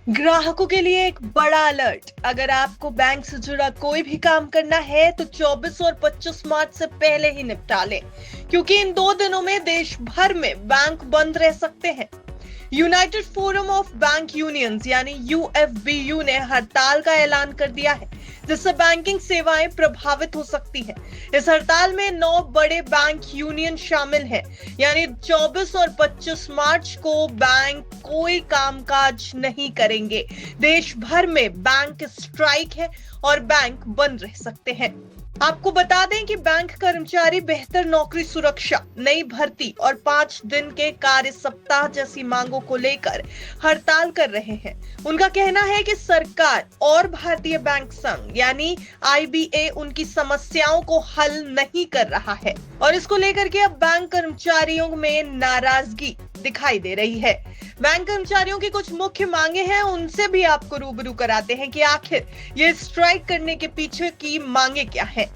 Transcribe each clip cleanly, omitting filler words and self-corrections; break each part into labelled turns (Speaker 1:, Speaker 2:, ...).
Speaker 1: ग्राहकों के लिए एक बड़ा अलर्ट। अगर आपको बैंक से जुड़ा कोई भी काम करना है तो 24 और 25 मार्च से पहले ही निपटा लें, क्योंकि इन 2 दिनों में देश भर में बैंक बंद रह सकते हैं। United forum of bank unions यानी यूएफबीयू ने हड़ताल का ऐलान कर दिया है, जिससे बैंकिंग सेवाएं प्रभावित हो सकती हैं। इस हड़ताल में 9 बड़े बैंक यूनियन शामिल हैं, यानी 24 और 25 मार्च को बैंक कोई कामकाज नहीं करेंगे। देश भर में बैंक स्ट्राइक है और बैंक बंद रह सकते हैं। आपको बता दें कि बैंक कर्मचारी बेहतर नौकरी सुरक्षा, नई भर्ती और 5 दिन के कार्य सप्ताह जैसी मांगों को लेकर हड़ताल कर रहे हैं। उनका कहना है कि सरकार और भारतीय बैंक संघ यानी आईबीए उनकी समस्याओं को हल नहीं कर रहा है और इसको लेकर के अब बैंक कर्मचारियों में नाराजगी दिखाई दे रही है। बैंक कर्मचारियों की कुछ मुख्य मांगे हैं, उनसे भी आपको रूबरू कराते हैं कि आखिर ये स्ट्राइक करने के पीछे की मांगे क्या हैं।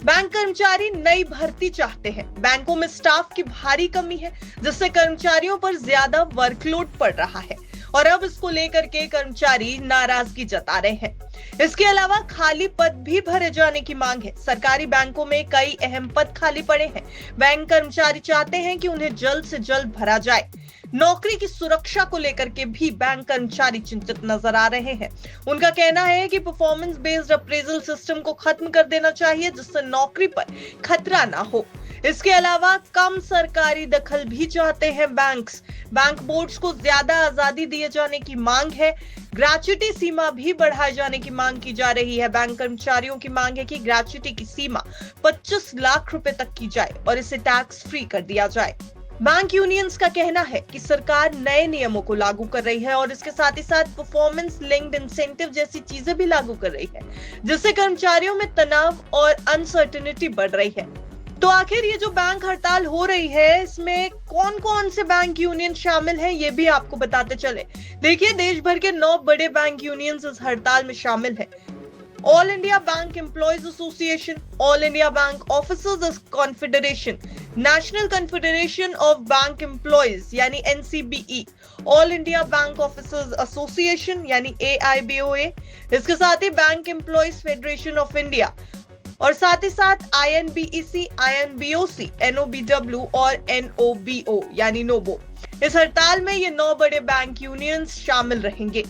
Speaker 1: बैंक कर्मचारी नई भर्ती चाहते हैं। बैंकों में स्टाफ की भारी कमी है, जिससे कर्मचारियों पर ज्यादा वर्कलोड पड़ रहा है और अब इसको लेकर के कर्मचारी नाराजगी जता रहे हैं। इसके अलावा खाली पद भी भरे जाने की मांग है। सरकारी बैंकों में कई अहम पद खाली पड़े हैं। बैंक कर्मचारी चाहते हैं कि उन्हें जल्द से जल्द भरा जाए। नौकरी की सुरक्षा को लेकर के भी बैंक कर्मचारी चिंतित नजर आ रहे हैं। उनका कहना है कि परफॉर्मेंस बेस्ड अप्रेजल सिस्टम को खत्म कर देना चाहिए, जिससे नौकरी पर खतरा ना हो। इसके अलावा कम सरकारी दखल भी चाहते हैं बैंक्स। बैंक बोर्ड्स को ज्यादा आजादी दिए जाने की मांग है। ग्रेच्युटी सीमा भी बढ़ाए जाने की मांग की जा रही है। बैंक कर्मचारियों की मांग है कि ग्रेच्युटी की सीमा 25 लाख रुपए तक की जाए और इसे टैक्स फ्री कर दिया जाए। बैंक यूनियंस का कहना है कि सरकार नए नियमों को लागू कर रही है और इसके साथ ही साथ परफॉर्मेंस लिंक्ड इंसेंटिव जैसी चीजें भी लागू कर रही है, जिससे कर्मचारियों में तनाव और अनसर्टेनिटी बढ़ रही है। तो आखिर ये जो बैंक हड़ताल हो रही है, इसमें कौन कौन से बैंक यूनियन शामिल हैं, ये भी आपको बताते चले। देखिए, देश भर के 9 बड़े बैंक यूनियंस इस हड़ताल में शामिल हैं। All India bank employees association, all India bank officers confederation, national confederation of bank employees यानी NCBE, all India bank officers association यानी एआईबीओए, इसके साथ ही bank employees federation of India और साथ ही साथ आईएनबीईसी, आईएनबीओसी, एनओबीडब्ल्यू और एनओबीओ यानी नोबो। इस हड़ताल में ये 9 बड़े बैंक यूनियंस शामिल रहेंगे।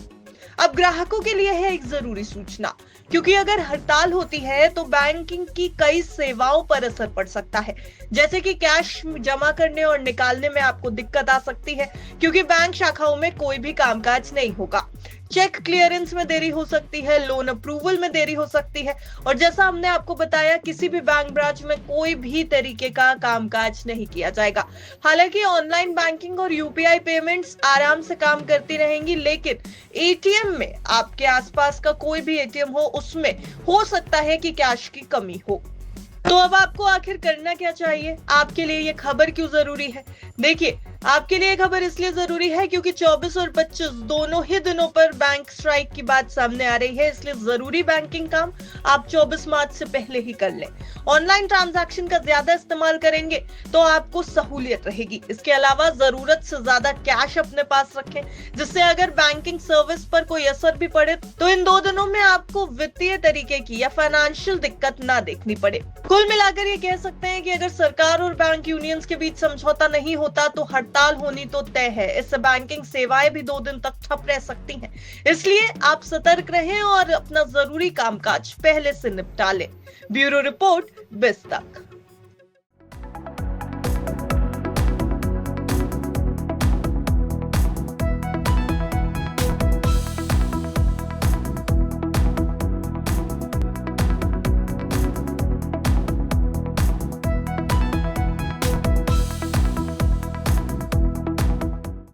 Speaker 1: अब ग्राहकों के लिए है एक जरूरी सूचना, क्योंकि अगर हड़ताल होती है तो बैंकिंग की कई सेवाओं पर असर पड़ सकता है, जैसे कि कैश जमा करने और निकालने में आपको दिक्कत आ सकती है, क्योंकि बैंक शाखाओं में कोई भी कामकाज नहीं होगा। चेक क्लियरेंस में देरी हो सकती है, लोन अप्रूवल में देरी हो सकती है और जैसा हमने आपको बताया, किसी भी बैंक ब्रांच में कोई भी तरीके का कामकाज नहीं किया जाएगा। हालांकि ऑनलाइन बैंकिंग और यूपीआई पेमेंट्स आराम से काम करती रहेंगी, लेकिन एटीएम में आपके आसपास का कोई भी एटीएम हो, उसमें हो सकता है कि कैश की कमी हो। तो अब आपको आखिर करना क्या चाहिए? आपके लिए ये खबर क्यों जरूरी है? देखिए, आपके लिए खबर इसलिए जरूरी है क्योंकि 24 और 25 दोनों ही दिनों पर बैंक स्ट्राइक की बात सामने आ रही है, इसलिए जरूरी बैंकिंग काम आप 24 मार्च से पहले ही कर लें। ऑनलाइन ट्रांजैक्शन का ज्यादा इस्तेमाल करेंगे तो आपको सहूलियत रहेगी। इसके अलावा जरूरत से ज्यादा कैश अपने पास रखें, जिससे अगर बैंकिंग सर्विस पर कोई असर भी पड़े तो इन 2 दिनों में आपको वित्तीय तरीके की या फाइनेंशियल दिक्कत ना देखनी पड़े। कुल मिलाकर ये कह सकते हैं कि अगर सरकार और बैंक यूनियंस के बीच समझौता नहीं होता तो हड़ताल होनी तो तय है। इससे बैंकिंग सेवाएं भी 2 दिन तक ठप रह सकती हैं। इसलिए आप सतर्क रहें और अपना जरूरी कामकाज पहले से निपटा लें। ब्यूरो रिपोर्ट, बिज तक।